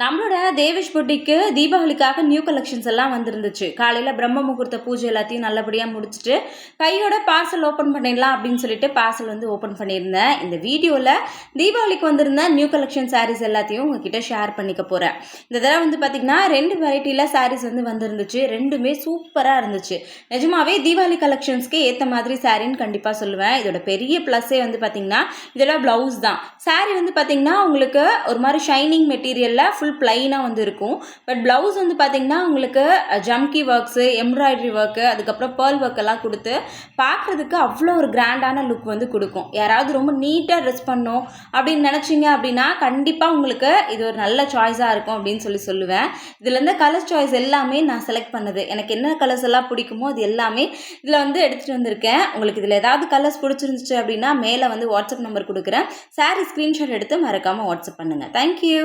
நம்மளோட தேவேஷ் பொட்டிக்கு தீபாவளிக்காக new collections எல்லாம் வந்துருந்துச்சு. காலையில் பிரம்ம முகூர்த்த பூஜை எல்லாத்தையும் நல்லபடியாக முடிச்சுட்டு கையோட பார்சல் ஓப்பன் பண்ணிடலாம் அப்படின்னு சொல்லிட்டு பார்சல் வந்து ஓப்பன் பண்ணியிருந்தேன். இந்த வீடியோவில் தீபாவளிக்கு வந்திருந்த நியூ கலெக்ஷன் சாரீஸ் எல்லாத்தையும் உங்ககிட்ட ஷேர் பண்ணிக்க போகிறேன். இந்த தடவை வந்து பார்த்திங்கன்னா 2 வெரைட்டியில் சாரீஸ் வந்து வந்துருந்துச்சு. ரெண்டுமே சூப்பராக இருந்துச்சு. நிஜமாவே தீபாவளி கலெக்ஷன்ஸ்க்கு ஏற்ற மாதிரி சாரின்னு கண்டிப்பாக சொல்லுவேன். இதோட பெரிய ப்ளஸ்ஸே வந்து பார்த்திங்கன்னா இதெல்லாம் ப்ளவுஸ் தான். சாரீ வந்து பார்த்திங்கன்னா உங்களுக்கு ஒரு மாதிரி ஷைனிங் மெட்டீரியலில் ஃபுல் பிளைனாக வந்து இருக்கும். பட் ப்ளவுஸ் வந்து பார்த்திங்கன்னா உங்களுக்கு ஜம்கி ஒர்க்ஸு, எம்ப்ராய்டரி ஒர்க்கு, அதுக்கப்புறம் பேர்ல் ஒர்க் எல்லாம் கொடுத்து பார்க்குறதுக்கு அவ்வளோ ஒரு கிராண்டான லுக் வந்து கொடுக்கும். யாராவது ரொம்ப நீட்டாக ட்ரெஸ் பண்ணணும் அப்படின்னு நினச்சிங்க அப்படின்னா கண்டிப்பாக உங்களுக்கு இது ஒரு நல்ல சாய்ஸாக இருக்கும் அப்படின்னு சொல்லுவேன். இதுலேருந்து கலர் சாய்ஸ் எல்லாமே நான் செலக்ட் பண்ணது. எனக்கு என்ன கலர்ஸ் எல்லாம் பிடிக்குமோ அது எல்லாமே இதில் வந்து எடுத்துகிட்டு வந்திருக்கேன். உங்களுக்கு இதில் ஏதாவது கலர்ஸ் பிடிச்சிருந்துச்சு அப்படின்னா மேலே வந்து வாட்ஸ்அப் நம்பர் கொடுக்குறேன். சாரீ ஸ்க்ரீன்ஷாட் எடுத்து மறக்காமல் வாட்ஸ்அப் பண்ணுங்கள். தேங்க்யூ.